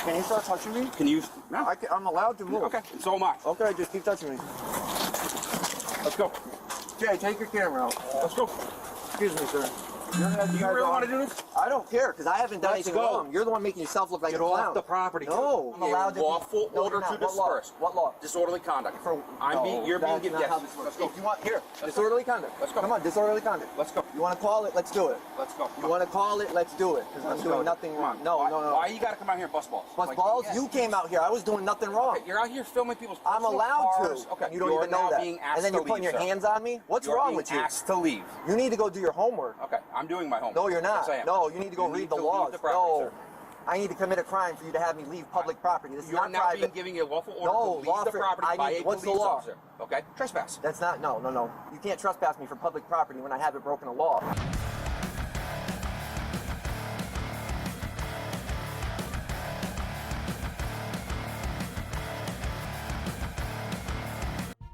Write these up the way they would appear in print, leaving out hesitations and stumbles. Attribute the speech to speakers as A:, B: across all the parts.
A: Can you start touching me?
B: Can you? No.
A: I'm allowed to move.
B: Okay, so am I.
A: Okay, just keep touching me.
B: Let's go.
A: Jay, take your camera out.
B: Let's go.
A: Excuse me, sir.
B: Do you really want to do this?
A: I don't care, because I haven't done
B: Let's
A: anything
B: go.
A: wrong. You're the one making yourself look like
B: Get
A: a clown.
B: off the property.
A: No, I'm allowed to.
B: Lawful order to
A: What law?
B: disperse.
A: What law?
B: Disorderly conduct. You're
A: that's
B: being
A: not
B: yes.
A: how this works.
B: Let's go.
A: If you want, here, disorderly conduct.
B: Let's go.
A: Come on, disorderly conduct.
B: Let's go.
A: You want to call it? Let's do it.
B: Let's go.
A: You want to call it? Let's do it. Because I'm doing nothing wrong. No.
B: Why you got to come out here and bust balls?
A: Bust balls? You came out here. I was doing nothing wrong.
B: Okay, you're out here filming people's
A: I'm
B: personal
A: allowed
B: cars.
A: to.
B: Okay.
A: You don't even know that.
B: Being asked
A: and then
B: to
A: you're putting
B: leave,
A: your
B: sir.
A: hands on me? What's
B: You're
A: wrong
B: being
A: with you?
B: asked to leave.
A: You need to go do your homework.
B: Okay, I'm doing my homework.
A: No, you're not.
B: Yes, I am.
A: No, you need to go read the laws.
B: The property,
A: No. I need to commit a crime for you to have me leave public property. This is
B: You're
A: not
B: now
A: private.
B: being giving a lawful order
A: No,
B: to leave the property by a
A: what's
B: police
A: the law?
B: officer. Okay, trespass.
A: That's not, no. You can't trespass me for public property when I haven't broken a law.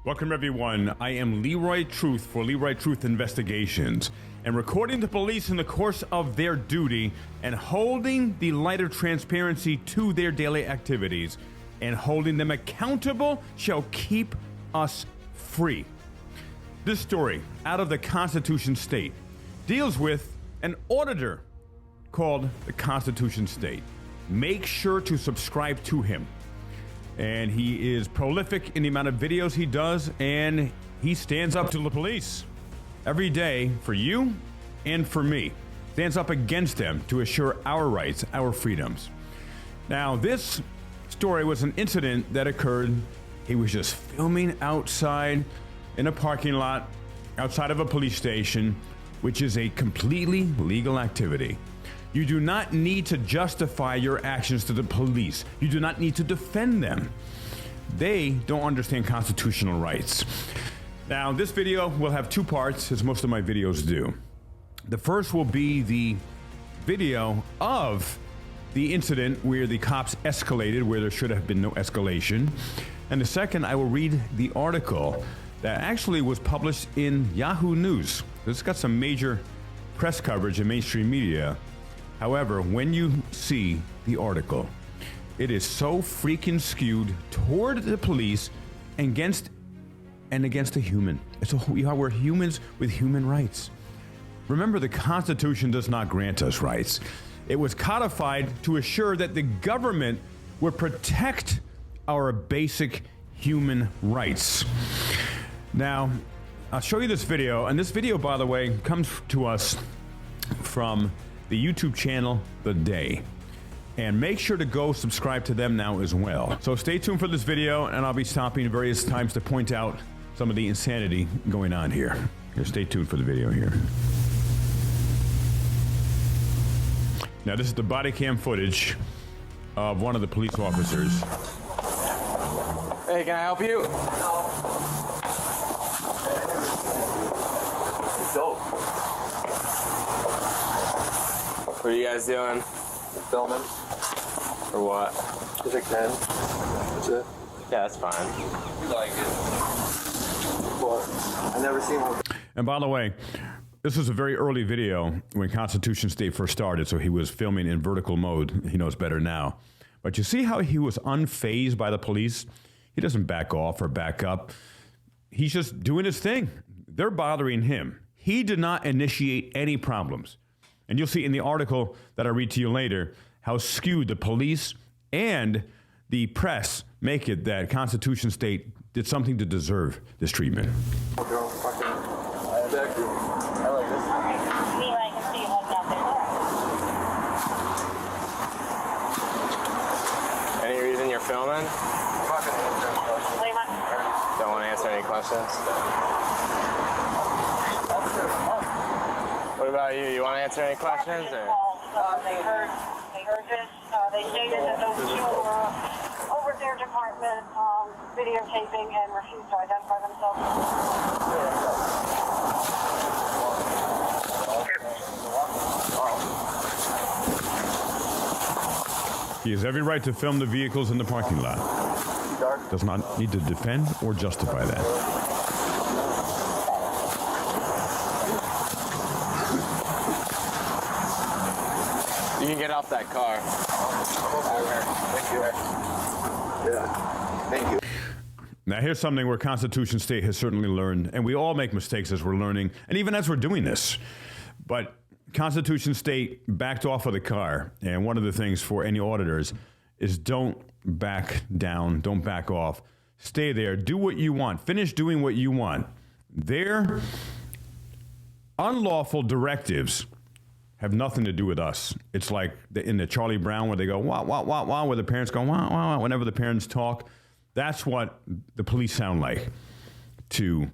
C: Welcome everyone, I am Leroy Truth for Leroy Truth Investigations, and recording the police in the course of their duty and holding the light of transparency to their daily activities and holding them accountable shall keep us free. This story out of the Constitution State deals with an auditor called the Constitution State. Make sure to subscribe to him. And he is prolific in the amount of videos he does, and he stands up to the police every day for you and for me. Stands up against them to assure our rights, our freedoms. Now, this story was an incident that occurred. He was just filming outside in a parking lot outside of a police station, which is a completely legal activity. You do not need to justify your actions to the police. You do not need to defend them. They don't understand constitutional rights. Now, this video will have two parts, as most of my videos do. The first will be the video of the incident where the cops escalated, where there should have been no escalation. And the second, I will read the article that actually was published in Yahoo News. It's got some major press coverage in mainstream media. However, when you see the article, it is so freaking skewed toward the police and against a human. We're humans with human rights. Remember, the Constitution does not grant us rights. It was codified to assure that the government would protect our basic human rights. Now, I'll show you this video, and this video, by the way, comes to us from the YouTube channel, The Day. And make sure to go subscribe to them now as well. So stay tuned for this video, and I'll be stopping at various times to point out some of the insanity going on here. Stay tuned for the video here. Now, this is the body cam footage of one of the police officers.
D: Hey, can I help you? What are you guys doing?
A: Filming.
D: Or what?
A: Just like 10. That's it.
D: Yeah, that's fine.
A: You like it? But I never seen one.
C: And by the way, this was a very early video when Constitution State first started, so he was filming in vertical mode. He knows better now. But you see how he was unfazed by the police? He doesn't back off or back up. He's just doing his thing. They're bothering him. He did not initiate any problems. And you'll see in the article that I read to you later how skewed the police and the press make it that Constitution State did something to deserve this treatment.
A: I like this.
D: Any reason you're filming? Don't want to answer any questions? What about you? You want to answer any questions? Or?
E: They heard this. They stated that those two were over their department videotaping and refused to identify themselves.
C: He has every right to film the vehicles in the parking lot. Does not need to defend or justify that.
D: You can get off that car.
A: Yeah. Thank you.
C: Now, here's something where Constitution State has certainly learned, and we all make mistakes as we're learning, and even as we're doing this. But Constitution State backed off of the car, and one of the things for any auditors is don't back down, don't back off. Stay there, do what you want, finish doing what you want. Their unlawful directives have nothing to do with us. It's like in the Charlie Brown where they go, wah, wah, wah, wah, where the parents go, wah, wah, wah, whenever the parents talk. That's what the police sound like to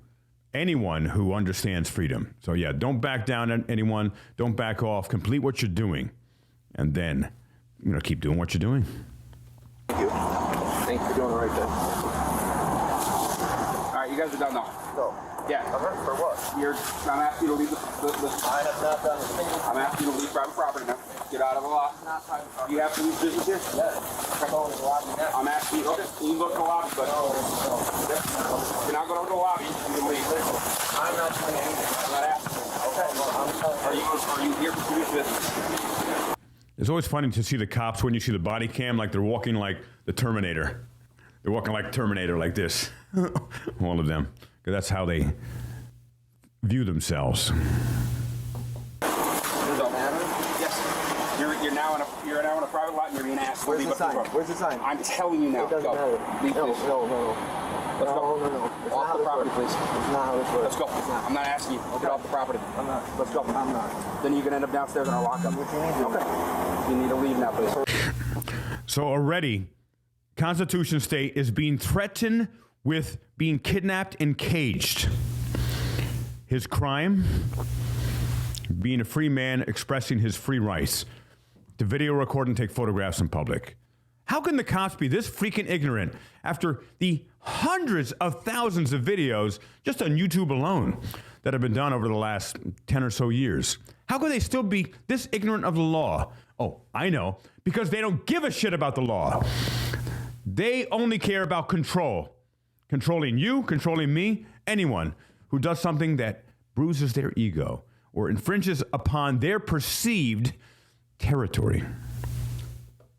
C: anyone who understands freedom. So yeah, don't back down on anyone. Don't back off. Complete what you're doing. And then, keep doing what you're doing.
A: Thank you. Thank you for doing the right thing.
B: All right, you guys are done now.
A: No.
B: Yeah.
A: For what?
B: I'm asking you to leave the
A: I have not done a single
B: I'm asking you to leave private property now. Get out of the lot. You have to leave business here?
A: Yes. I'm going to the lobby now.
B: I'm asking you, okay, you can go to the lobby, but
A: No.
B: you're not going to the lobby. You can leave.
A: I'm not doing anything.
B: I'm not asking you.
A: Okay, well, I'm telling you.
B: Are you here for police business?
C: It's always funny to see the cops when you see the body cam, like they're walking like the Terminator. They're walking like Terminator, like this. All of them. Because that's how they view themselves.
B: Yes. You're now in a private lot and you're being asked to
A: Where's
B: leave
A: the
B: up the
A: sign?
B: road.
A: Where's the sign?
B: I'm telling you now.
A: It doesn't
B: Go.
A: matter.
B: Leave,
A: No.
B: please.
A: Let's go.
B: It's
A: Not
B: off the property, please.
A: It's not how this works.
B: Let's go.
A: It's not.
B: I'm not asking you. Get off the property.
A: I'm not.
B: Let's go.
A: I'm not.
B: Then you can end up downstairs in our lockup.
A: What you need to do?
B: Okay. You need to leave now, please.
C: So already, Constitution State is being threatened with being kidnapped and caged. His crime? Being a free man expressing his free rights to video record and take photographs in public. How can the cops be this freaking ignorant after the hundreds of thousands of videos just on YouTube alone that have been done over the last 10 or so years? How could they still be this ignorant of the law? Oh, I know, because they don't give a shit about the law. They only care about control. Controlling you, controlling me, anyone who does something that bruises their ego or infringes upon their perceived territory.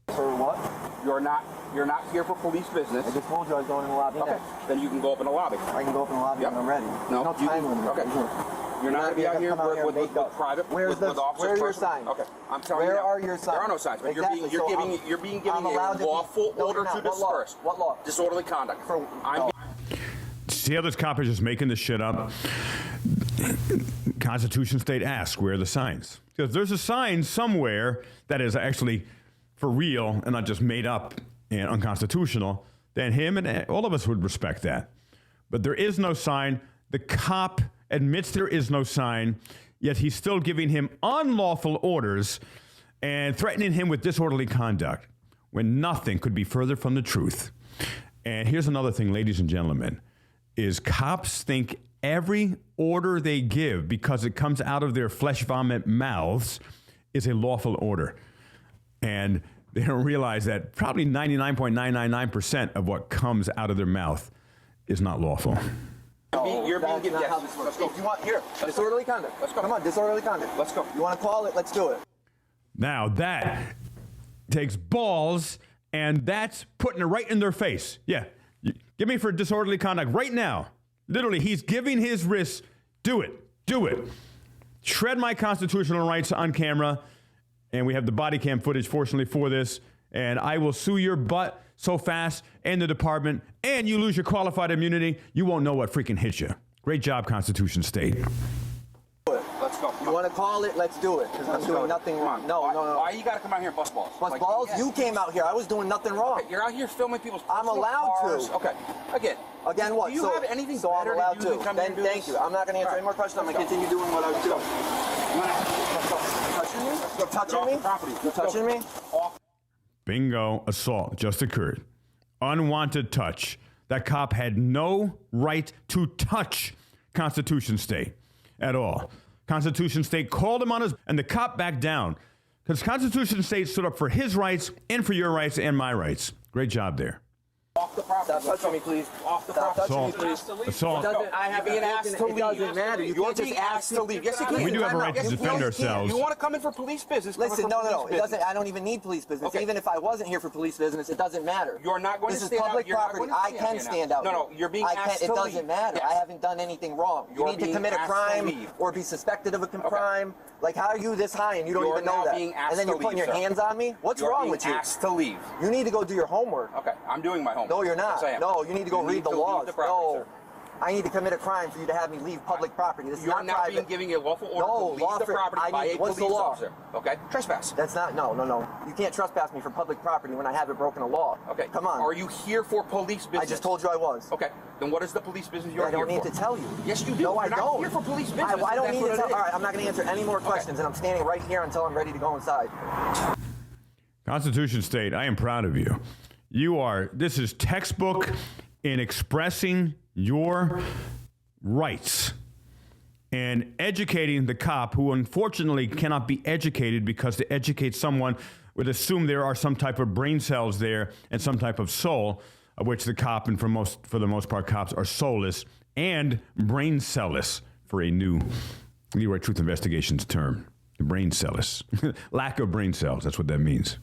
A: For what?
B: You're not here for police business.
A: I just told you I was going in the lobby
B: Okay.
A: next.
B: Then you can go up in the lobby.
A: I can go up in the lobby
B: Yep.
A: when I'm ready.
B: No,
A: There's
B: you
A: no time
B: can-
A: limit.
B: okay. You're not going to be out here with private
A: Where's
B: with
A: the,
B: officers.
A: where are your
B: first.
A: signs?
B: Okay, I'm telling you.
A: Where
B: now,
A: are your signs?
B: There are no signs, but
A: Exactly.
B: you're
A: So
B: being given
A: I'm
B: a
A: allowed to be-
B: lawful
A: No,
B: order
A: you're
B: to
A: not. What law?
B: disperse.
A: What law?
B: Disorderly conduct.
A: For-
B: I'm
A: no.
C: See how this cop is just making this shit up? Constitution State asks, where are the signs? Because there's a sign somewhere that is actually for real and not just made up and unconstitutional, then him and all of us would respect that. But there is no sign. The cop admits there is no sign, yet he's still giving him unlawful orders and threatening him with disorderly conduct when nothing could be further from the truth. And here's another thing, ladies and gentlemen, is cops think every order they give, because it comes out of their flesh vomit mouths, is a lawful order. And they don't realize that probably 99.999% of what comes out of their mouth is not lawful.
B: You're being
A: That's
B: given.
A: not
B: Yes.
A: how this works.
B: Let's go.
A: If you want, here, disorderly conduct.
B: Let's go.
A: Come on, disorderly conduct.
B: Let's go.
A: You want to call it? Let's do it.
C: Now that takes balls, and that's putting it right in their face. Yeah, give me for disorderly conduct right now. Literally, he's giving his wrists. Do it. Do it. Shred my constitutional rights on camera. And we have the body cam footage, fortunately, for this. And I will sue your butt so fast and the department, and you lose your qualified immunity, you won't know what freaking hit you. Great job, Constitution State.
B: Let's go.
A: You want to call it? Let's do it. Because I'm doing nothing wrong. No.
B: Why you got to come out here and bust balls?
A: Bust balls?
B: yeah.
A: You came out here. I was doing nothing wrong.
B: You're out here filming people's
A: I'm
B: personal
A: allowed
B: cars.
A: to.
B: Okay. Again.
A: Again, what?
B: Do you have anything
A: so I'm
B: better
A: allowed
B: to do than come here
A: Then
B: and do
A: thank
B: this?
A: you. I'm not going to answer any more questions. I'm going to continue doing what I was doing. Touching me? You're touching me? You're touching me?
C: Bingo, assault just occurred. Unwanted touch. That cop had no right to touch Constitution State at all. Constitution State called him on his, and the cop backed down. Because Constitution State stood up for his rights and for your rights and my rights. Great job there.
B: Off the property.
A: Stop touching me, please.
B: Off the
A: Stop
B: property.
A: touching me,
C: Assault.
A: please.
C: Assault.
B: I have being asked to leave.
A: It doesn't matter. You
B: You're
A: can't just
B: being asked to leave. Yes, you can.
C: We do have a right to
B: Yes,
C: defend
B: you
C: ourselves.
B: You want to come in for police business? come in
A: Listen,
B: for
A: no.
B: police
A: It
B: business.
A: doesn't. I don't even need police business.
B: Okay.
A: Even if I wasn't here for police business, it doesn't matter.
B: You're not going
A: this
B: to
A: is
B: stand
A: public
B: out. You're not
A: property.
B: going to
A: I
B: stand
A: can
B: out.
A: stand out.
B: No, you're being asked
A: It
B: to
A: doesn't
B: leave.
A: matter.
B: Yes.
A: I haven't done anything wrong.
B: You're
A: you need to
B: being
A: commit a
B: asked to
A: crime
B: leave.
A: or be suspected of a crime. Like, how are you this high and you don't
B: You're
A: even know
B: now
A: that?
B: being asked
A: And then
B: to
A: you're putting
B: leave,
A: your
B: sir.
A: hands on me? What's
B: You're
A: wrong
B: being
A: with you?
B: asked to leave.
A: You need to go do your homework.
B: Okay, I'm doing my homework.
A: No, you're not.
B: Yes, I am.
A: No, you need to go read the
B: to leave
A: laws.
B: the property,
A: No.
B: sir.
A: I need to commit a crime for you to have me leave public property. This is
B: You're
A: not
B: now
A: private.
B: being given a lawful order
A: No,
B: to leave
A: lawful-
B: the property
A: I
B: by
A: need-
B: a
A: what's the
B: police
A: law?
B: officer. Okay, trespass.
A: That's not, no. You can't trespass me for public property when I haven't broken a law.
B: Okay,
A: Come on.
B: Are you here for police business?
A: I just told you I was.
B: Okay, then what is the police business you're
A: I don't
B: here
A: need
B: for?
A: to tell you.
B: Yes, you do.
A: No, I
B: You're not
A: don't.
B: here for police business.
A: I don't
B: That's
A: need
B: what
A: to
B: it
A: tell.
B: is.
A: All right, I'm not going to answer any more questions, and I'm standing right here until I'm ready to go inside.
C: Constitution State, I am proud of you. This is textbook in expressing your rights and educating the cop who unfortunately cannot be educated, because to educate someone would assume there are some type of brain cells there and some type of soul, of which the cop, and for the most part, cops are soulless and brain cellless, for a new Leroy Truth Investigations term. Brain cellless. Lack of brain cells, that's what that means.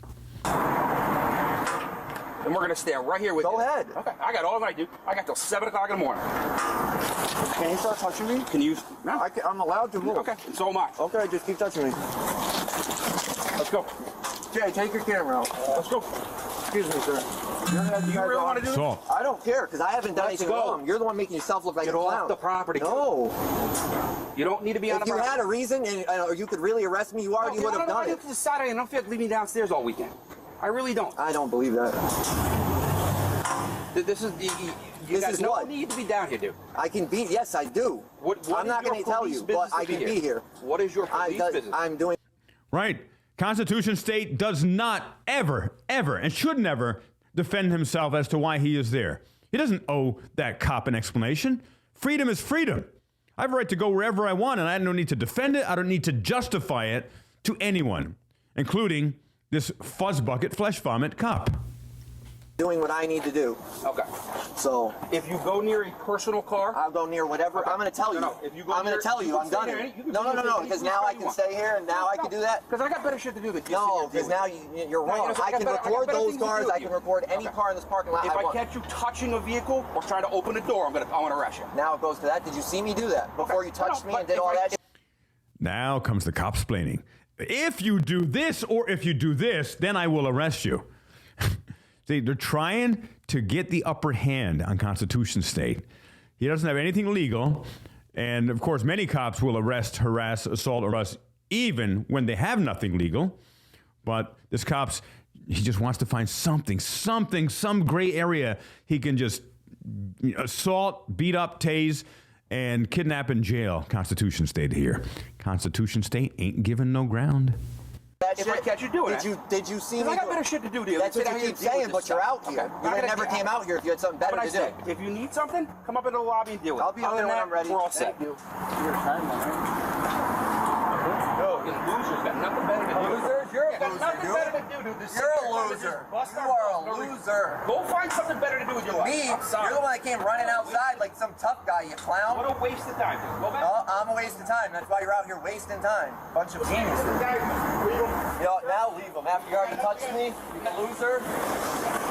B: And we're going to stand right here with you.
A: Go ahead.
B: Okay, I got all I do. I got till 7 o'clock in the morning.
A: Can you start touching me?
B: Can you? No.
A: I'm allowed to move.
B: Okay, and so am I.
A: Okay, just keep touching me.
B: Let's go.
A: Jay, take your camera out.
B: Let's go.
A: Excuse me, sir.
B: Do you really want to do this?
C: Assault.
A: I don't care, because I haven't done
B: Let's
A: anything
B: go.
A: wrong. You're the one making yourself look like
B: Get
A: a
B: off
A: clown.
B: the property.
A: No.
B: You don't need to be on
A: If
B: the
A: you
B: property.
A: had a reason, or you could really arrest me, you already would have done it.
B: It's Saturday and I don't feel like leaving downstairs all weekend. I really don't.
A: I don't believe that.
B: This is you
A: This
B: got
A: is
B: no
A: what?
B: need to be down here, dude.
A: I can be, yes, I do.
B: What
A: I'm
B: is
A: not
B: your
A: going to tell
B: police
A: you, but
B: business
A: I
B: to
A: can be here.
B: What is your police business?
A: I'm doing.
C: Right. Constitution State does not ever, and should never defend himself as to why he is there. He doesn't owe that cop an explanation. Freedom is freedom. I have a right to go wherever I want, and I don't need to defend it. I don't need to justify it to anyone, including this fuzzbucket flesh vomit cop.
A: Doing what I need to do.
B: Okay.
A: So
B: If you go near a personal car,
A: I'll go near whatever.
B: Okay.
A: I'm going to tell you.
B: No, if you go
A: I'm going
B: near-
A: to tell
B: you
A: you.
B: can
A: I'm
B: stay
A: done
B: there.
A: here.
B: You can
A: No,
B: do
A: no.
B: anything
A: Because
B: you
A: now
B: want.
A: I can stay here, and now I can do that.
B: because I got better shit to do than you
A: No,
B: sit
A: because
B: here
A: now
B: doing.
A: you're wrong.
B: No,
A: I can record
B: better
A: those
B: things to
A: cars.
B: do.
A: I can record any
B: Okay.
A: car in this parking lot
B: If
A: I
B: I
A: want.
B: catch you touching a vehicle or trying to open a door, I want to arrest you.
A: Now it goes to that. Did you see me do that before you touched me
B: but
A: and did
B: if
A: all
B: I-
A: that?
C: Now comes the cop splaining. If you do this or if you do this, then I will arrest you. See, they're trying to get the upper hand on Constitution State. He doesn't have anything legal. And, of course, many cops will arrest, harass, assault, or arrest even when they have nothing legal. But this cop's, he just wants to find something, some gray area he can just assault, beat up, tase, and kidnap and jail. Constitution State here. Constitution State ain't giving no ground.
A: That
B: If I catch you doing
A: did
B: it.
A: Did you see me?
B: Because I got
A: do
B: better
A: it?
B: shit to do to you.
A: That's
B: Sit
A: what
B: down
A: you
B: here
A: keep
B: and deal
A: saying,
B: with
A: but
B: this
A: you're
B: stuff.
A: out here.
B: Okay.
A: You would never came out here if you had something better
B: But I
A: to do.
B: said, if you need something, come up into the lobby and deal with it.
A: I'll be
B: Other
A: over there
B: than
A: when I'm ready.
B: that, we're all set.
A: Thank you.
B: No, you losers got nothing better to do.
A: Losers? You're a
B: You got
A: loser,
B: nothing
A: dude.
B: better to do, dude. Just sit
A: You're
B: there
A: a
B: and
A: loser.
B: just bust
A: You
B: our
A: are
B: balls.
A: a
B: No reason.
A: loser.
B: Go find something better to do with your life.
A: Me?
B: I'm sorry.
A: You're the one that came running outside like some tough guy, you clown.
B: What a waste of time, dude. Go back.
A: No, I'm a waste of time. That's why you're out here wasting time. Bunch of geniuses. You know, now leave them. After you already touched me, you loser.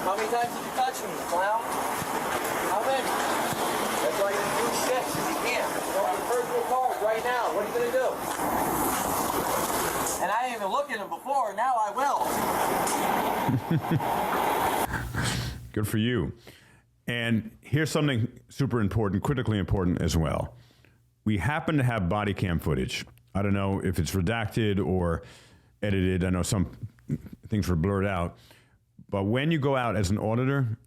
A: How many times did you touch me, clown? How many? That's why you didn't do shit, because you can't. Go to your personal cars right now. What are you going to do? And I didn't even look at them before. Now I will.
C: Good for you. And here's something super important, critically important as well. We happen to have body cam footage. I don't know if it's redacted or edited. I know some things were blurred out. But when you go out as an auditor,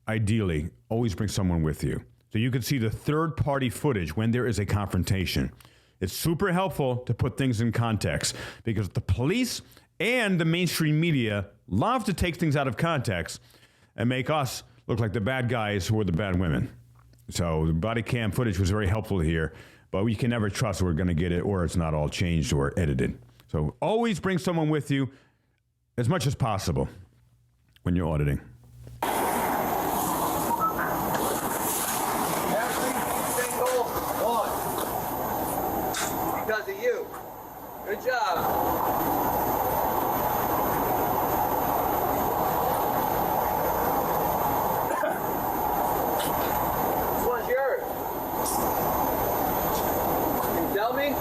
C: ideally, always bring someone with you. So you can see the third-party footage when there is a confrontation. It's super helpful to put things in context because the police and the mainstream media love to take things out of context and make us look like the bad guys who are the bad women. So the body cam footage was very helpful here, but we can never trust we're going to get it or it's not all changed or edited. So always bring someone with you as much as possible when you're auditing.
A: Good job. This one's yours. Can you tell me?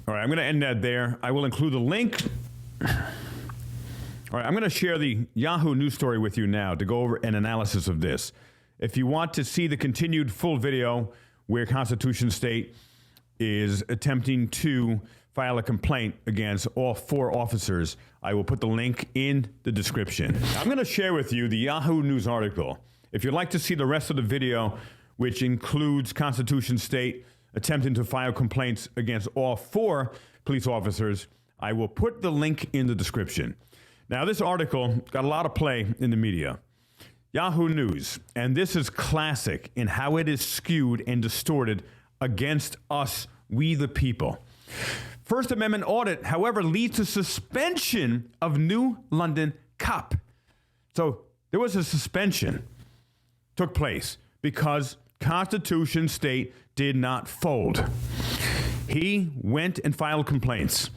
C: All right, I'm going to end that there. I will include the link. All right, I'm going to share the Yahoo news story with you now to go over an analysis of this. If you want to see the continued full video where Constitution State is attempting to file a complaint against all 4 officers, I will put the link in the description. I'm going to share with you the Yahoo News article. If you'd like to see the rest of the video, which includes Constitution State attempting to file complaints against all 4 police officers, I will put the link in the description. Now, this article got a lot of play in the media. Yahoo News, and this is classic in how it is skewed and distorted against us, we the people. First Amendment audit, however, leads to suspension of New London cop. So there was a suspension took place because Constitution State did not fold. He went and filed complaints.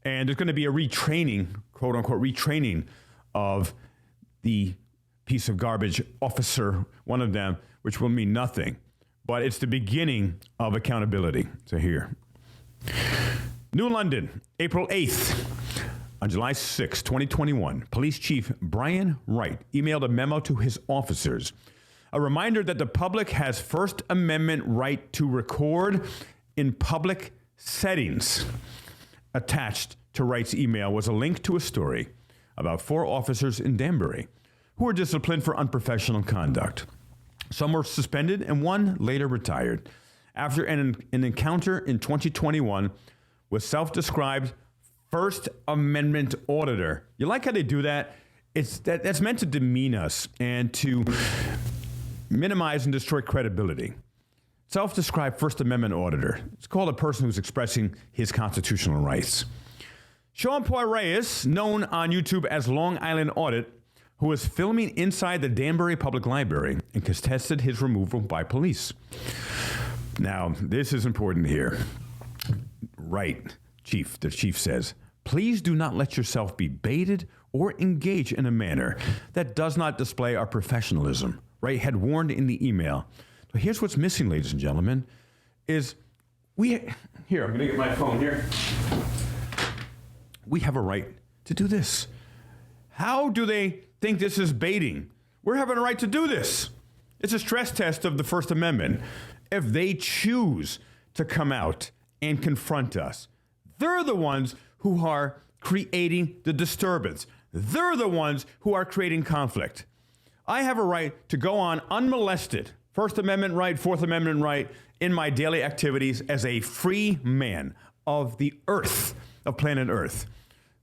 C: And there's going to be a retraining, quote unquote, retraining of the piece of garbage officer, one of them, which will mean nothing. But it's the beginning of accountability. So here. New London, April 8th. On July 6, 2021, Police Chief Brian Wright emailed a memo to his officers. A reminder that the public has First Amendment right to record in public settings. Attached to Wright's email was a link to a story about 4 officers in Danbury who were disciplined for unprofessional conduct. Some were suspended and one later retired after an encounter in 2021 with self-described First Amendment auditor. You like how they do that? That's meant to demean us and to minimize and destroy credibility. Self-described First Amendment auditor. It's called a person who's expressing his constitutional rights. Sean Paul Reyes, known on YouTube as Long Island Audit, who was filming inside the Danbury Public Library and contested his removal by police. Now, this is important here. Right, Chief, the chief says, please do not let yourself be baited or engage in a manner that does not display our professionalism. Wright had warned in the email. But here's what's missing, ladies and gentlemen, is here, I'm going to get my phone here. We have a right to do this. How do they think this is baiting? We're having a right to do this. It's a stress test of the First Amendment. If they choose to come out and confront us, they're the ones who are creating the disturbance. They're the ones who are creating conflict. I have a right to go on unmolested, First Amendment right, Fourth Amendment right, in my daily activities as a free man of the earth, of planet Earth.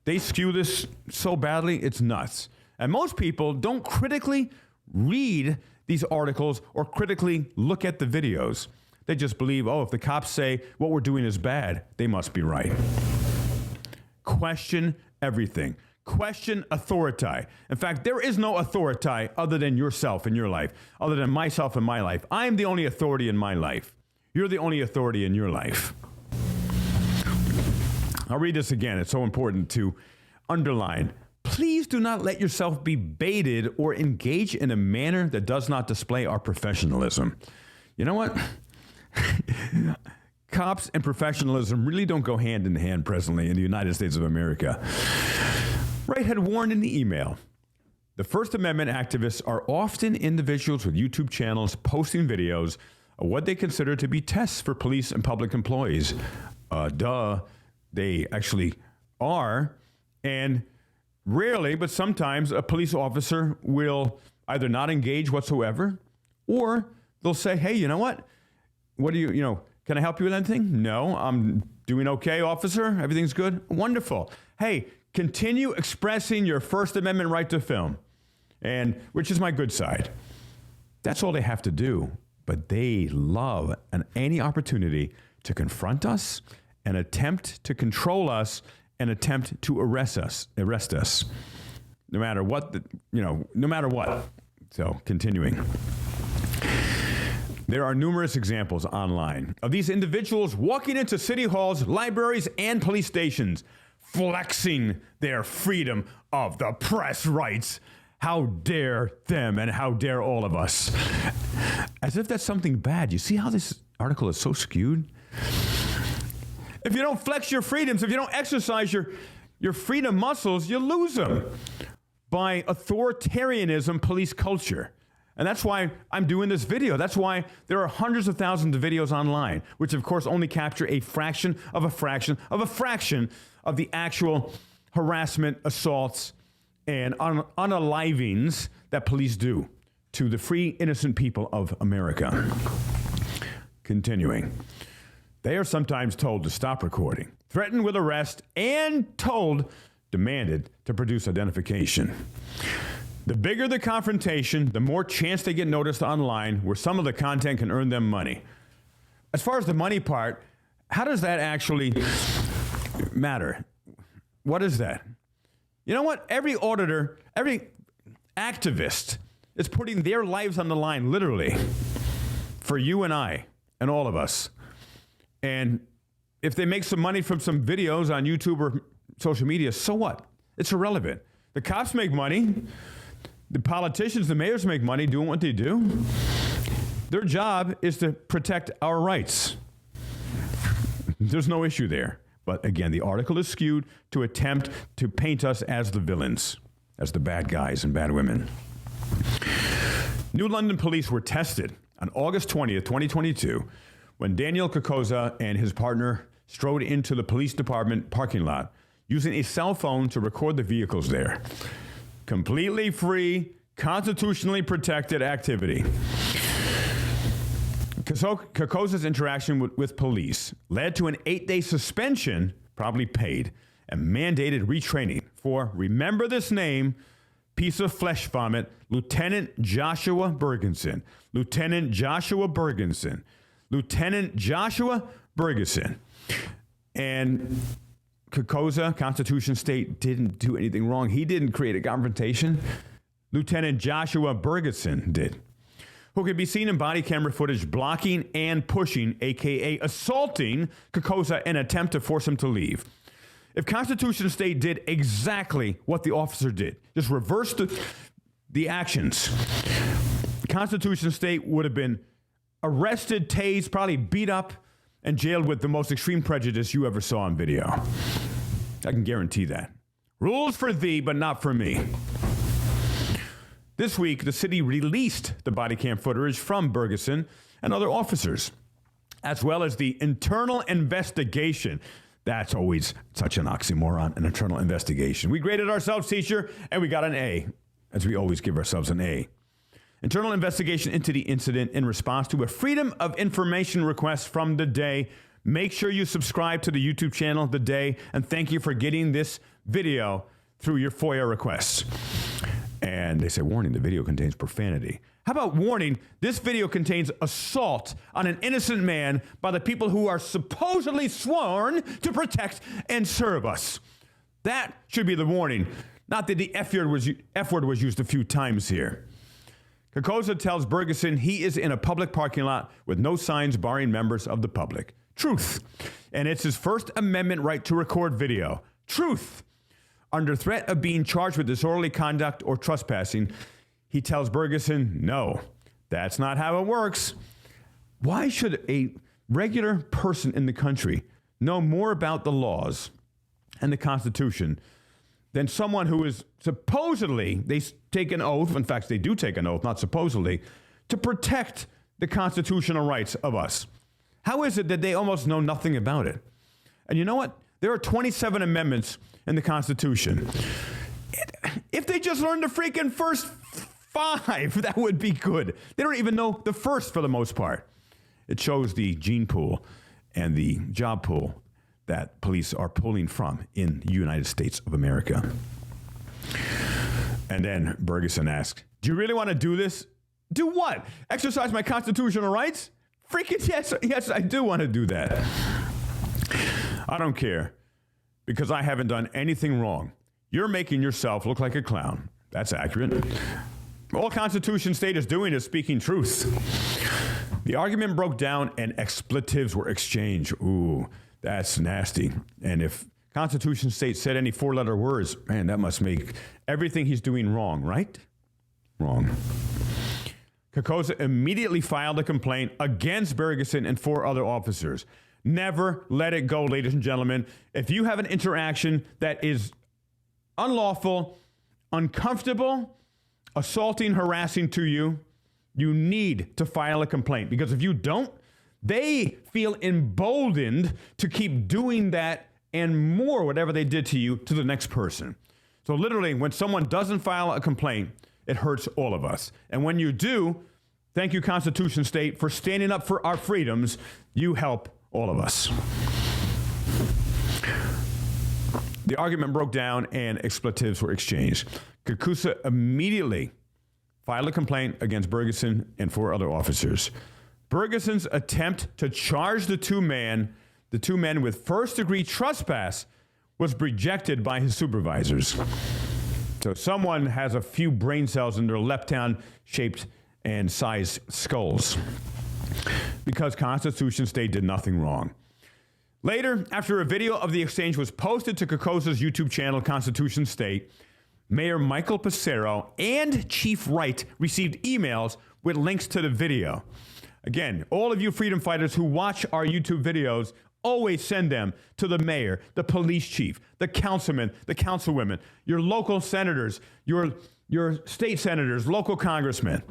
C: They skew this so badly, it's nuts. And most people don't critically read these articles or critically look at the videos. They just believe, oh, if the cops say what we're doing is bad, they must be right. Question everything. Question authority. In fact, there is no authority other than yourself in your life, other than myself in my life. I am the only authority in my life. You're the only authority in your life. I'll read this again. It's so important to underline. Please do not let yourself be baited or engage in a manner that does not display our professionalism. You know what? Cops and professionalism really don't go hand in hand presently in the United States of America. Wright had warned in the email, the First Amendment activists are often individuals with YouTube channels posting videos of what they consider to be tests for police and public employees. They actually are. And rarely, but sometimes, a police officer will either not engage whatsoever, or they'll say, hey, you know what? What do you, can I help you with anything? No, I'm Doing okay, officer? Everything's good? Wonderful. Hey, continue expressing your First Amendment right to film, and which is my good side. That's all they have to do. But they love any opportunity to confront us and attempt to control us and attempt to arrest us, no matter what, no matter what. So, continuing. There are numerous examples online of these individuals walking into city halls, libraries, and police stations, flexing their freedom of the press rights. How dare them, and how dare all of us? As if that's something bad. You see how this article is so skewed? If you don't flex your freedoms, if you don't exercise your freedom muscles, you lose them by authoritarianism police culture. And that's why I'm doing this video. That's why there are hundreds of thousands of videos online, which of course only capture a fraction of a fraction of a fraction of the actual harassment, assaults, and unalivings that police do to the free, innocent people of America. Continuing. They are sometimes told to stop recording, threatened with arrest, and demanded to produce identification. The bigger the confrontation, the more chance they get noticed online, where some of the content can earn them money. As far as the money part, how does that actually matter? What is that? You know what? Every auditor, every activist is putting their lives on the line, literally, for you and I and all of us. And if they make some money from some videos on YouTube or social media, so what? It's irrelevant. The cops make money. The politicians, the mayors make money doing what they do. Their job is to protect our rights. There's no issue there. But again, the article is skewed to attempt to paint us as the villains, as the bad guys and bad women. New London police were tested on August 20th, 2022, when Daniel Kokoza and his partner strode into the police department parking lot using a cell phone to record the vehicles there. Completely free, constitutionally protected activity. Kokoza's interaction with police led to an 8-day suspension, probably paid, and mandated retraining for, remember this name, piece of flesh vomit, Lieutenant Joshua Bergeson. Lieutenant Joshua Bergeson. Lieutenant Joshua Bergeson. And Kokoza, Constitution State, didn't do anything wrong. He didn't create a confrontation. Lieutenant Joshua Bergeson did, who could be seen in body camera footage blocking and pushing, a.k.a. assaulting Kokoza in an attempt to force him to leave. If Constitution State did exactly what the officer did, just reversed the actions, Constitution State would have been arrested, tased, probably beat up, and jailed with the most extreme prejudice you ever saw on video. I can guarantee that. Rules for thee, but not for me. This week, the city released the body cam footage from Bergeson and other officers, as well as the internal investigation. That's always such an oxymoron, an internal investigation. We graded ourselves, teacher, and we got an A, as we always give ourselves an A. Internal investigation into the incident in response to a Freedom of Information request from The Day. Make sure you subscribe to the YouTube channel, The Day, and thank you for getting this video through your FOIA requests. And they say, warning, the video contains profanity. How about warning, this video contains assault on an innocent man by the people who are supposedly sworn to protect and serve us. That should be the warning, not that the F word was used a few times here. Kokoza tells Bergeson he is in a public parking lot with no signs barring members of the public. Truth. And it's his First Amendment right to record video. Truth. Under threat of being charged with disorderly conduct or trespassing, he tells Bergeson, no, that's not how it works. Why should a regular person in the country know more about the laws and the Constitution than someone who is supposedly, they take an oath, in fact, they do take an oath, not supposedly, to protect the constitutional rights of us? How is it that they almost know nothing about it? And you know what? There are 27 amendments in the Constitution. If they just learned the freaking first 5, that would be good. They don't even know the first for the most part. It shows the gene pool and the job pool that police are pulling from in the United States of America. And then Bergeson asked, do you really want to do this? Do what? Exercise my constitutional rights? Freaking yes, I do want to do that. I don't care, because I haven't done anything wrong. You're making yourself look like a clown. That's accurate. All Constitution State is doing is speaking truth. The argument broke down and expletives were exchanged. Ooh, that's nasty. And if Constitution State said any four-letter words, man, that must make everything he's doing wrong, right? Wrong. Carcosa immediately filed a complaint against Bergeson and 4 other officers. Never let it go, ladies and gentlemen. If you have an interaction that is unlawful, uncomfortable, assaulting, harassing to you, you need to file a complaint, because if you don't, they feel emboldened to keep doing that and more, whatever they did to you, to the next person. So literally, when someone doesn't file a complaint, it hurts all of us. And when you do, thank you, Constitution State, for standing up for our freedoms. You help all of us. The argument broke down and expletives were exchanged. Carcosa immediately filed a complaint against Bergeson and 4 other officers. Bergeson's attempt to charge the two men with first-degree trespass was rejected by his supervisors. So someone has a few brain cells in their lepton-shaped and sized skulls, because Constitution State did nothing wrong. Later, after a video of the exchange was posted to Carcosa's YouTube channel, Constitution State, Mayor Michael Passero and Chief Wright received emails with links to the video. Again, all of you freedom fighters who watch our YouTube videos, always send them to the mayor, the police chief, the councilman, the councilwomen, your local senators, your state senators, local congressmen.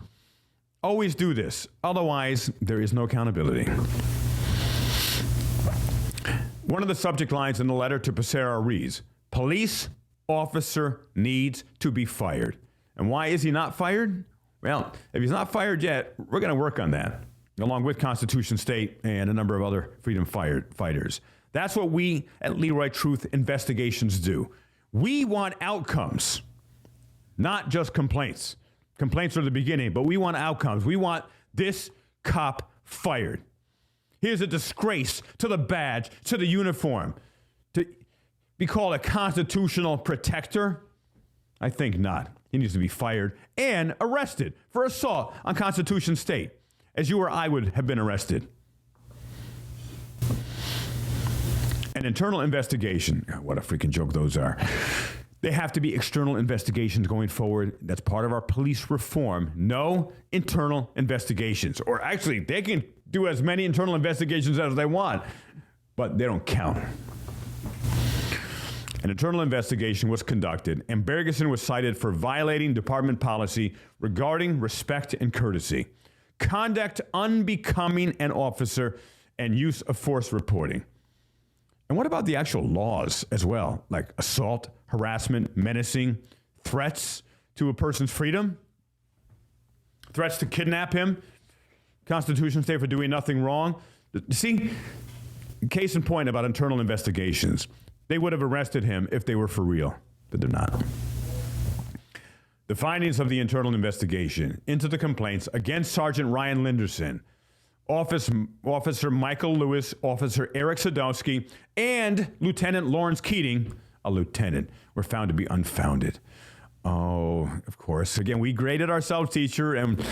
C: Always do this. Otherwise, there is no accountability. One of the subject lines in the letter to Passero reads, police officer needs to be fired. And why is he not fired? Well, if he's not fired yet, we're going to work on that, along with Constitution State and a number of other freedom fighters. That's what we at Leroy Truth Investigations do. We want outcomes, not just complaints. Complaints are the beginning, but we want outcomes. We want this cop fired. He is a disgrace to the badge, to the uniform. To be called a constitutional protector? I think not. He needs to be fired and arrested for assault on Constitution State, as you or I would have been arrested. An internal investigation. What a freaking joke those are. They have to be external investigations going forward. That's part of our police reform. No internal investigations. Or actually, they can do as many internal investigations as they want, but they don't count. An internal investigation was conducted, and Bergeson was cited for violating department policy regarding respect and courtesy, conduct unbecoming an officer, and use of force reporting. And what about the actual laws as well, like assault, harassment, menacing, threats to a person's freedom, threats to kidnap him, Constitution State for doing nothing wrong? See, case in point about internal investigations. They would have arrested him if they were for real, but they're not. The findings of the internal investigation into the complaints against Sergeant Ryan Linderson, Officer Michael Lewis, Officer Eric Sadowski, and Lieutenant Lawrence Keating, a lieutenant, were found to be unfounded. Oh, of course. Again, we graded ourselves, teacher, and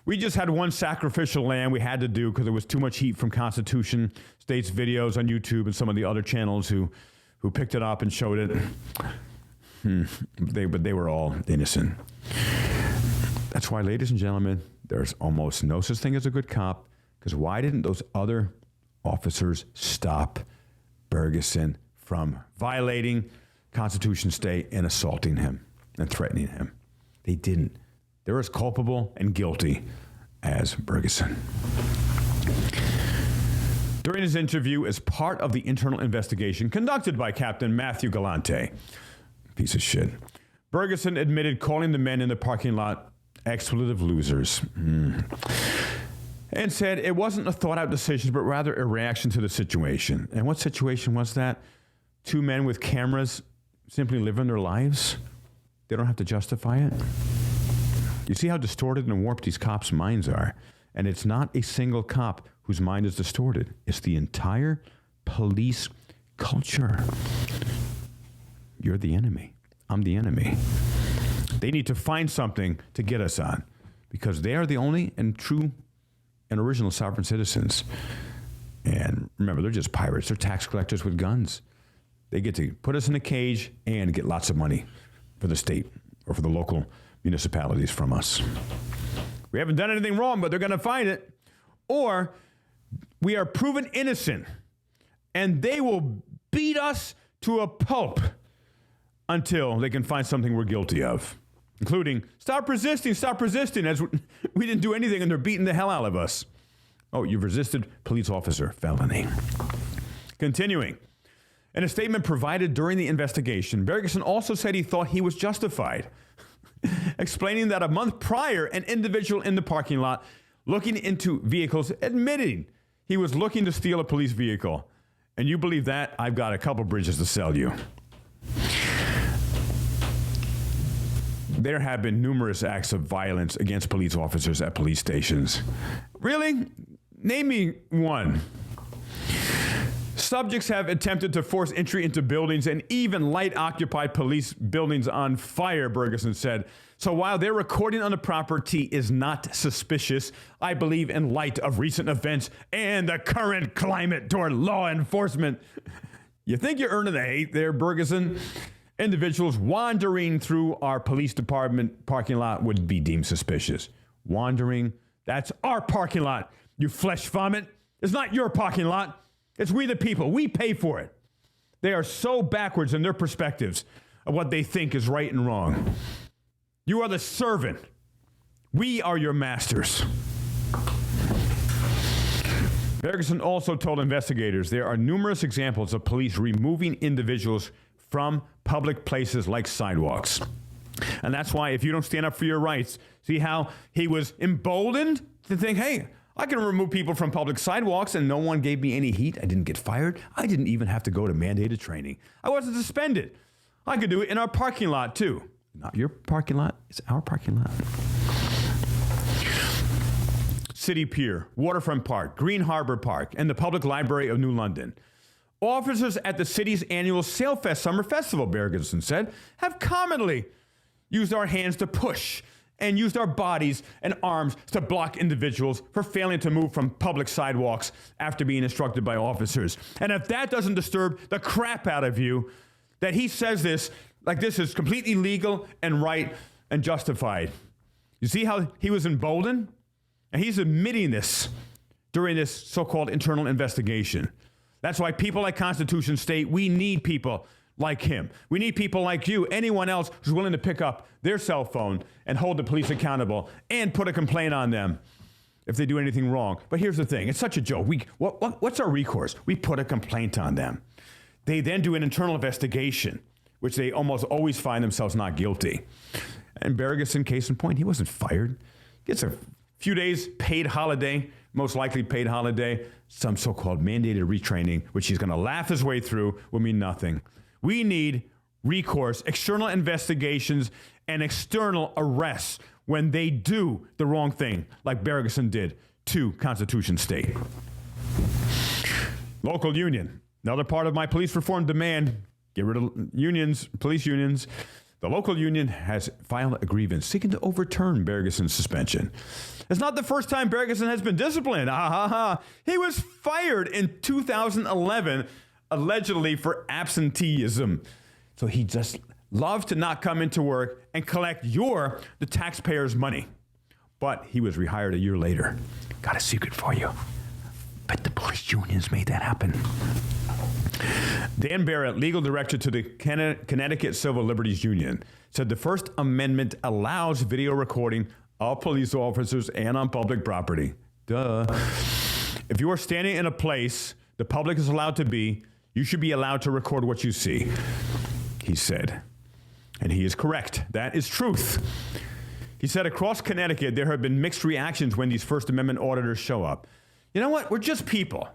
C: we just had one sacrificial lamb we had to do because there was too much heat from Constitution State's videos on YouTube and some of the other channels who picked it up and showed it. But they were all innocent. That's why, ladies and gentlemen, there's almost no such thing as a good cop. Because why didn't those other officers stop Bergeson from violating Constitution State and assaulting him and threatening him? They didn't. They're as culpable and guilty as Bergeson. During his interview as part of the internal investigation conducted by Captain Matthew Galante, piece of shit, Bergeson admitted calling the men in the parking lot expletive losers. and said it wasn't a thought-out decision, but rather a reaction to the situation. And what situation was that? Two men with cameras simply living their lives. They don't have to justify it. You see how distorted and warped these cops' minds are. And it's not a single cop whose mind is distorted. It's the entire police culture. You're the enemy. I'm the enemy. They need to find something to get us on because they are the only and true and original sovereign citizens. And remember, they're just pirates. They're tax collectors with guns. They get to put us in a cage and get lots of money for the state or for the local municipalities from us. We haven't done anything wrong, but they're going to find it. Or we are proven innocent, and they will beat us to a pulp until they can find something we're guilty of, including stop resisting, as we didn't do anything and they're beating the hell out of us. Oh, you've resisted police officer, felony. Continuing. In a statement provided during the investigation, Bergeson also said he thought he was justified, explaining that a month prior, an individual in the parking lot looking into vehicles admitting he was looking to steal a police vehicle. And you believe that? I've got a couple bridges to sell you. There have been numerous acts of violence against police officers at police stations. Really? Name me one. Subjects have attempted to force entry into buildings and even light occupied police buildings on fire, Bergeson said. So while their recording on the property is not suspicious, I believe in light of recent events and the current climate toward law enforcement. You think you're earning the hate there, Bergeson? Individuals wandering through our police department parking lot would be deemed suspicious. Wandering, that's our parking lot, you flesh vomit. It's not your parking lot. It's we the people. We pay for it. They are so backwards in their perspectives of what they think is right and wrong. You are the servant. We are your masters. Bergeson also told investigators there are numerous examples of police removing individuals from public places like sidewalks. And that's why if you don't stand up for your rights, see how he was emboldened to think, hey, I can remove people from public sidewalks and no one gave me any heat. I didn't get fired. I didn't even have to go to mandated training. I wasn't suspended. I could do it in our parking lot too. Not your parking lot, it's our parking lot. City Pier, Waterfront Park, Green Harbor Park, and the Public Library of New London. Officers at the city's annual Sailfest Summer Festival, Bergeson said, have commonly used our hands to push and used our bodies and arms to block individuals for failing to move from public sidewalks after being instructed by officers. And if that doesn't disturb the crap out of you, that he says this, like this is completely legal and right and justified. You see how he was emboldened? And he's admitting this during this so-called internal investigation. That's why people like Constitution state we need people like him. We need people like you, anyone else who's willing to pick up their cell phone and hold the police accountable and put a complaint on them if they do anything wrong. But here's the thing. It's such a joke. What's our recourse? We put a complaint on them. They then do an internal investigation, which they almost always find themselves not guilty. And Bergeson, case in point, he wasn't fired. Gets a few days paid holiday, most likely paid holiday, some so-called mandated retraining, which he's going to laugh his way through, will mean nothing. We need recourse, external investigations, and external arrests when they do the wrong thing, like Bergeson did to Constitution State. Local union. Another part of my police reform demand, get rid of unions, police unions. The local union has filed a grievance seeking to overturn Bergeson's suspension. It's not the first time Bergeson has been disciplined. He was fired in 2011, allegedly for absenteeism. So he just loves to not come into work and collect the taxpayers' money. But he was rehired a year later. Got a secret for you. But the police unions made that happen. Dan Barrett, legal director to the Connecticut Civil Liberties Union, said the First Amendment allows video recording of police officers and on public property. Duh. If you are standing in a place the public is allowed to be, you should be allowed to record what you see, he said. And he is correct. That is truth. He said across Connecticut, there have been mixed reactions when these First Amendment auditors show up. You know what? We're just people.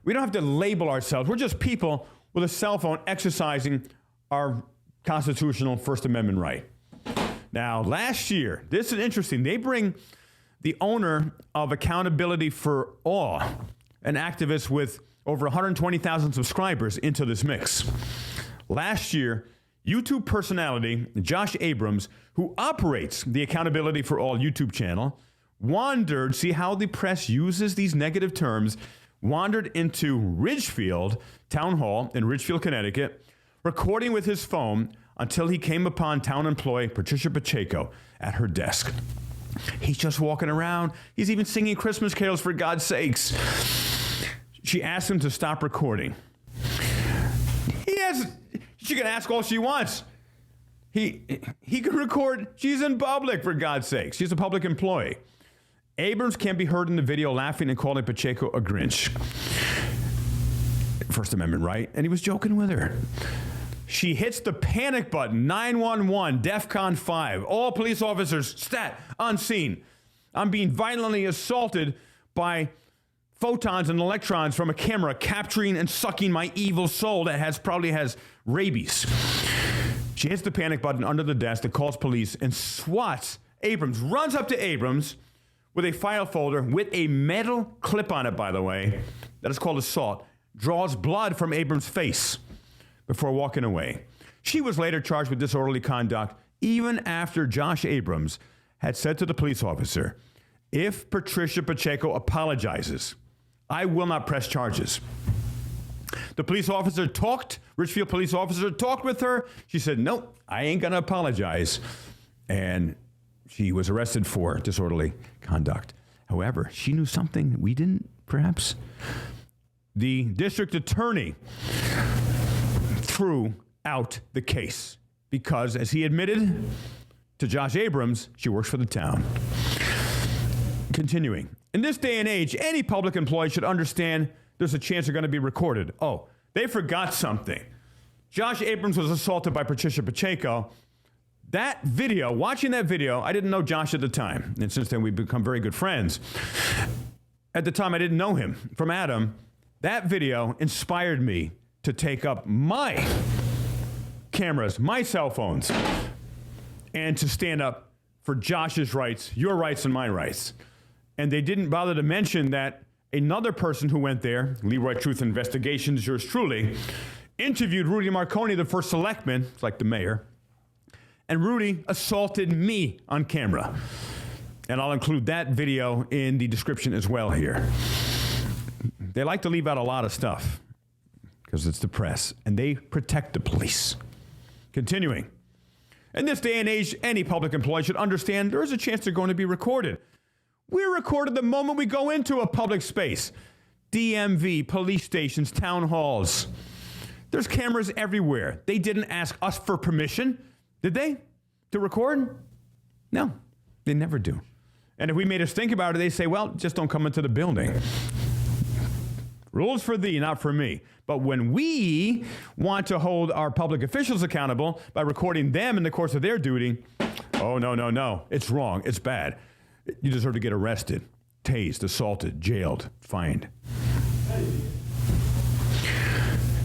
C: We don't have to label ourselves. We're just people with a cell phone exercising our constitutional First Amendment right. Now, last year, this is interesting. They bring the owner of Accountability for All, an activist with over 120,000 subscribers, into this mix. Last year, YouTube personality Josh Abrams, who operates the Accountability for All YouTube channel, wandered, see how the press uses these negative terms, wandered into Ridgefield Town Hall in Ridgefield, Connecticut, recording with his phone until he came upon town employee Patricia Pacheco at her desk. He's just walking around. He's even singing Christmas carols, for God's sakes. She asked him to stop recording. She can ask all she wants. He can record. She's in public, for God's sake. She's a public employee. Abrams can be heard in the video laughing and calling Pacheco a Grinch. First Amendment right, and he was joking with her. She hits the panic button, 911, DEFCON 5. All police officers, stat, unseen. I'm being violently assaulted by photons and electrons from a camera capturing and sucking my evil soul that probably has rabies. She hits the panic button under the desk that calls police and swats Abrams, runs up to Abrams with a file folder with a metal clip on it, by the way, that is called assault, draws blood from Abrams' face before walking away. She was later charged with disorderly conduct even after Josh Abrams had said to the police officer, "If Patricia Pacheco apologizes, I will not press charges." The police officer Richfield police officer talked with her. She said, "Nope, I ain't gonna apologize." And she was arrested for disorderly conduct. However, she knew something we didn't, perhaps. The district attorney threw out the case because, as he admitted to Josh Abrams, she works for the town. Continuing. In this day and age, any public employee should understand there's a chance they're going to be recorded. Oh, they forgot something. Josh Abrams was assaulted by Patricia Pacheco. That video, watching that video, I didn't know Josh at the time. And since then, we've become very good friends. At the time, I didn't know him from Adam. That video inspired me to take up my cameras, my cell phones, and to stand up for Josh's rights, your rights, and my rights. And they didn't bother to mention that another person who went there, Leroy Truth Investigations, yours truly, interviewed Rudy Marconi, the first selectman, it's like the mayor, and Rudy assaulted me on camera. And I'll include that video in the description as well here. They like to leave out a lot of stuff because it's the press, and they protect the police. Continuing. In this day and age, any public employee should understand there is a chance they're going to be recorded. We're recorded the moment we go into a public space. DMV, police stations, town halls. There's cameras everywhere. They didn't ask us for permission, did they, to record? No, they never do. And if we made us think about it, they say, well, just don't come into the building. Rules for thee, not for me. But when we want to hold our public officials accountable by recording them in the course of their duty, oh, no. It's wrong. It's bad. You deserve to get arrested, tased, assaulted, jailed, fined.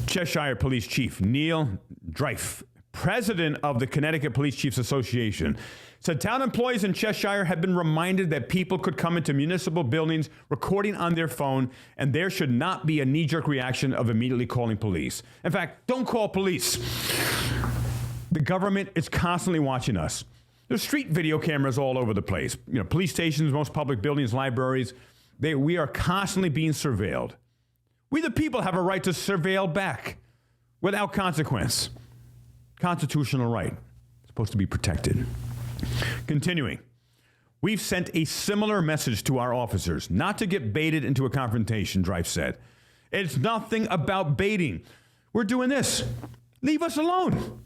C: Cheshire Police Chief Neil Drife, president of the Connecticut Police Chiefs Association, said town employees in Cheshire have been reminded that people could come into municipal buildings recording on their phone, and there should not be a knee-jerk reaction of immediately calling police. In fact, don't call police. The government is constantly watching us. There's street video cameras all over the place. You know, police stations, most public buildings, libraries. We are constantly being surveilled. We, the people, have a right to surveil back without consequence. Constitutional right. It's supposed to be protected. Continuing. We've sent a similar message to our officers, not to get baited into a confrontation, Drive said. It's nothing about baiting. We're doing this. Leave us alone.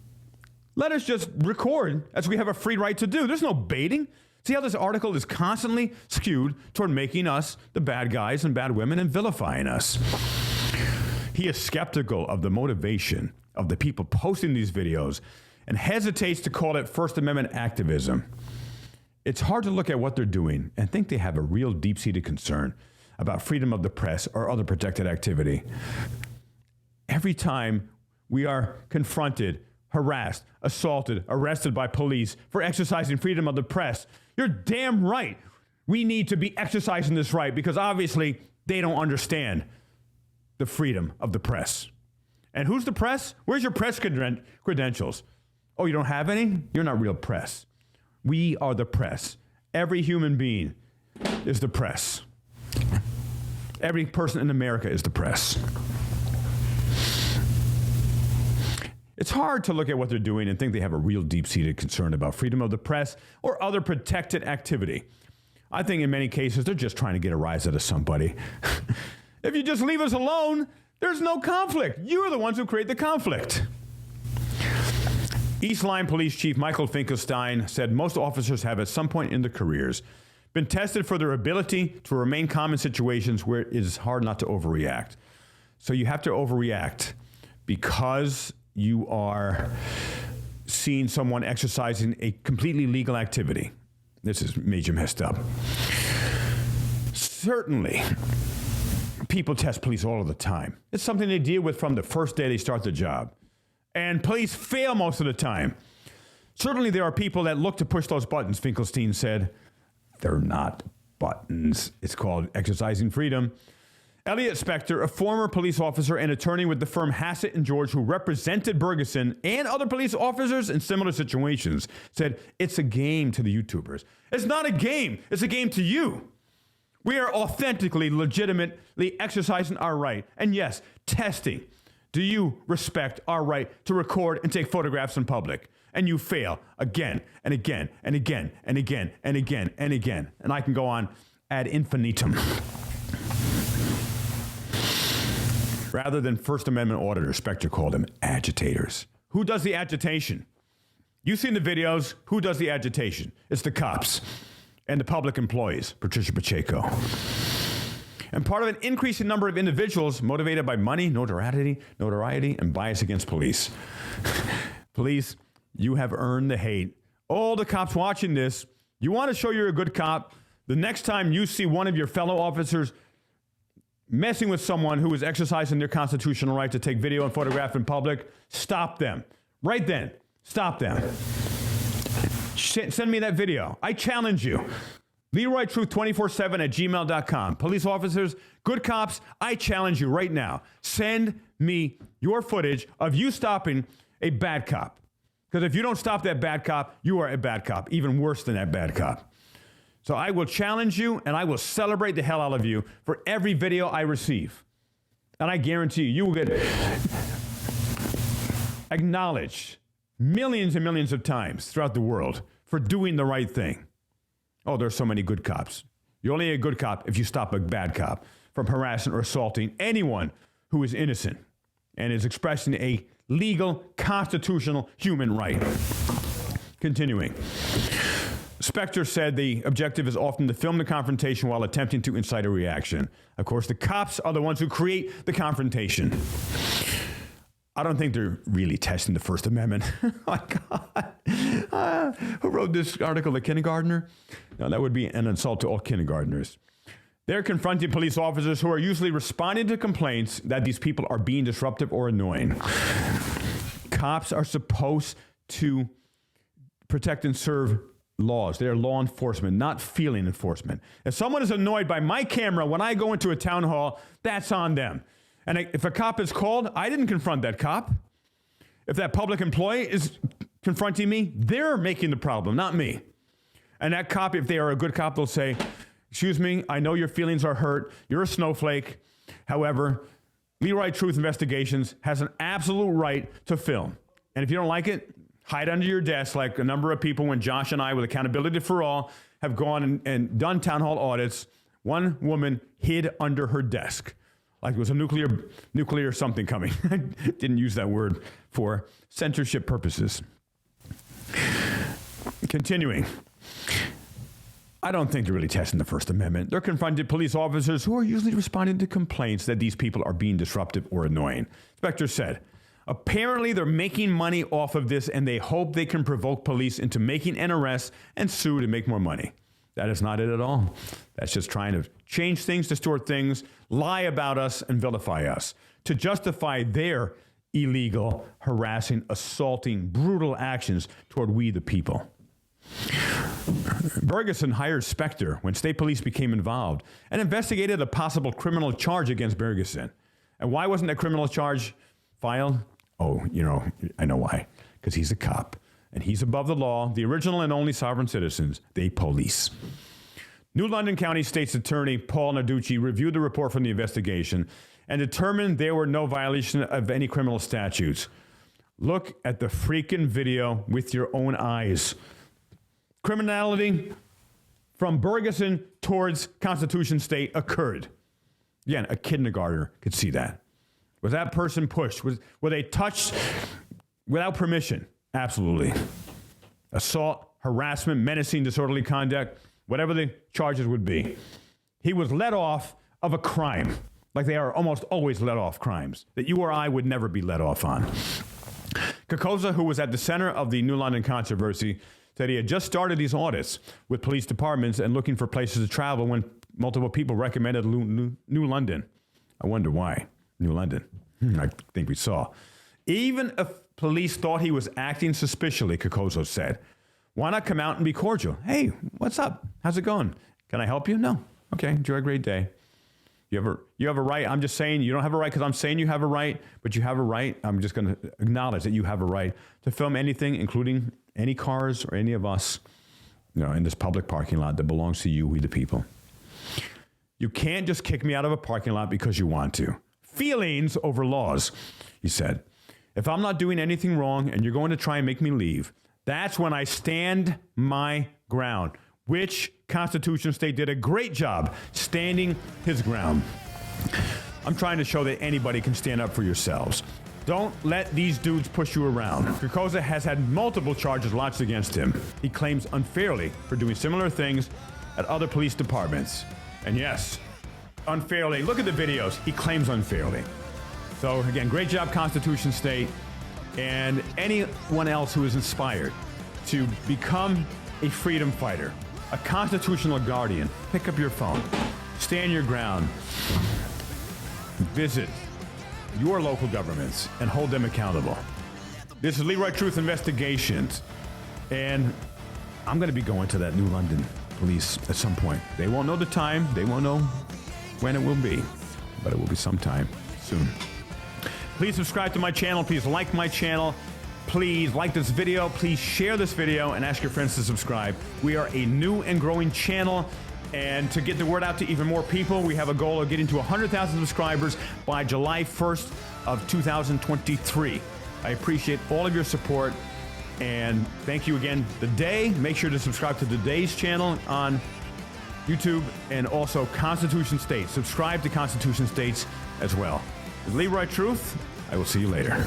C: Let us just record as we have a free right to do. There's no baiting. See how this article is constantly skewed toward making us the bad guys and bad women and vilifying us. He is skeptical of the motivation of the people posting these videos and hesitates to call it First Amendment activism. It's hard to look at what they're doing and think they have a real deep-seated concern about freedom of the press or other protected activity. Every time we are confronted, harassed, assaulted, arrested by police for exercising freedom of the press, you're damn right we need to be exercising this right, because obviously they don't understand the freedom of the press. And who's the press? Where's your press credentials? Oh, you don't have any? You're not real press. We are the press. Every human being is the press. Every person in America is the press. It's hard to look at what they're doing and think they have a real deep-seated concern about freedom of the press or other protected activity. I think in many cases, they're just trying to get a rise out of somebody. If you just leave us alone, there's no conflict. You're the ones who create the conflict. East Lyme Police Chief Michael Finkelstein said most officers have at some point in their careers been tested for their ability to remain calm in situations where it is hard not to overreact. So you have to overreact because you are seeing someone exercising a completely legal activity. This is major messed up. Certainly, people test police all of the time. It's something they deal with from the first day they start the job. And police fail most of the time. Certainly there are people that look to push those buttons, Finkelstein said. They're not buttons. It's called exercising freedom. Elliot Spector, a former police officer and attorney with the firm Hassett and George, who represented Bergeson and other police officers in similar situations, said, it's a game to the YouTubers. It's not a game. It's a game to you. We are authentically, legitimately exercising our right. And yes, testing. Do you respect our right to record and take photographs in public? And you fail again and again and again and again and again and again. And I can go on ad infinitum. Rather than First Amendment auditors, Spector called them agitators. Who does the agitation? You've seen the videos. Who does the agitation? It's the cops and the public employees, Patricia Pacheco. And part of an increasing number of individuals motivated by money, notoriety, and bias against police. Police, you have earned the hate. All the cops watching this, you want to show you're a good cop. The next time you see one of your fellow officers messing with someone who is exercising their constitutional right to take video and photograph in public, stop them. Right then, stop them. Send me that video. I challenge you. LeroyTruth247@gmail.com. Police officers, good cops, I challenge you right now. Send me your footage of you stopping a bad cop. Because if you don't stop that bad cop, you are a bad cop, even worse than that bad cop. So I will challenge you, and I will celebrate the hell out of you for every video I receive. And I guarantee you will get acknowledged millions and millions of times throughout the world for doing the right thing. Oh, there's so many good cops. You're only a good cop if you stop a bad cop from harassing or assaulting anyone who is innocent and is expressing a legal, constitutional human right. Continuing. Spector said the objective is often to film the confrontation while attempting to incite a reaction. Of course, the cops are the ones who create the confrontation. I don't think they're really testing the First Amendment. Oh my God. Who wrote this article? A kindergartner? No, that would be an insult to all kindergartners. They're confronting police officers who are usually responding to complaints that these people are being disruptive or annoying. Cops are supposed to protect and serve laws. They are law enforcement, not feeling enforcement. If someone is annoyed by my camera when I go into a town hall, that's on them. And if a cop is called, I didn't confront that cop. If that public employee is confronting me, they're making the problem, not me. And that cop, if they are a good cop, they'll say, excuse me, I know your feelings are hurt. You're a snowflake. However, Leroy Truth Investigations has an absolute right to film. And if you don't like it, hide under your desk like a number of people when Josh and I, with Accountability for All, have gone and done town hall audits. One woman hid under her desk. Like it was a nuclear something coming. I didn't use that word for censorship purposes. Continuing. I don't think they're really testing the First Amendment. They're confronting police officers who are usually responding to complaints that these people are being disruptive or annoying. Spector said, Apparently, they're making money off of this, and they hope they can provoke police into making an arrest and sue to make more money. That is not it at all. That's just trying to change things, distort things, lie about us, and vilify us to justify their illegal, harassing, assaulting, brutal actions toward we the people. Bergeson hired Spectre when state police became involved and investigated a possible criminal charge against Bergeson. And why wasn't a criminal charge filed? Oh, I know why. Because he's a cop. And he's above the law, the original and only sovereign citizens, they police. New London County State's Attorney Paul Narducci reviewed the report from the investigation and determined there were no violation of any criminal statutes. Look at the freaking video with your own eyes. Criminality from Bergeson towards Constitution State occurred. Again, a kindergartner could see that. Was that person pushed? Were they touched without permission? Absolutely. Assault, harassment, menacing, disorderly conduct, whatever the charges would be. He was let off of a crime, like they are almost always let off crimes, that you or I would never be let off on. Kokoza, who was at the center of the New London controversy, said he had just started these audits with police departments and looking for places to travel when multiple people recommended New London. I wonder why. New London. I think we saw. Even if police thought he was acting suspiciously, Kokoza said, why not come out and be cordial? Hey, what's up? How's it going? Can I help you? No. Okay, enjoy a great day. You have a right. I'm just saying you don't have a right because I'm saying you have a right, but you have a right. I'm just going to acknowledge that you have a right to film anything, including any cars or any of us, in this public parking lot that belongs to you, we the people. You can't just kick me out of a parking lot because you want to. Feelings over laws, he said. If I'm not doing anything wrong and you're going to try and make me leave, that's when I stand my ground, which Constitution State did a great job standing his ground. I'm trying to show that anybody can stand up for yourselves. Don't let these dudes push you around. Kokoza has had multiple charges launched against him. He claims unfairly for doing similar things at other police departments. And yes, unfairly. Look at the videos. He claims unfairly. So again, great job, Constitution State. And anyone else who is inspired to become a freedom fighter, a constitutional guardian, pick up your phone, stand your ground, visit your local governments and hold them accountable. This is Leroy Truth Investigations, and I'm going to be going to that New London police at some point. They won't know the time, they won't know when it will be, but it will be sometime soon. Please subscribe to my channel. Please like my channel. Please like this video. Please share this video and ask your friends to subscribe. We are a new and growing channel. And to get the word out to even more people, we have a goal of getting to 100,000 subscribers by July 1st of 2023. I appreciate all of your support. And thank you again. Make sure to subscribe to today's channel on YouTube and also Constitution State. Subscribe to Constitution States as well. With Leroy Truth, I will see you later.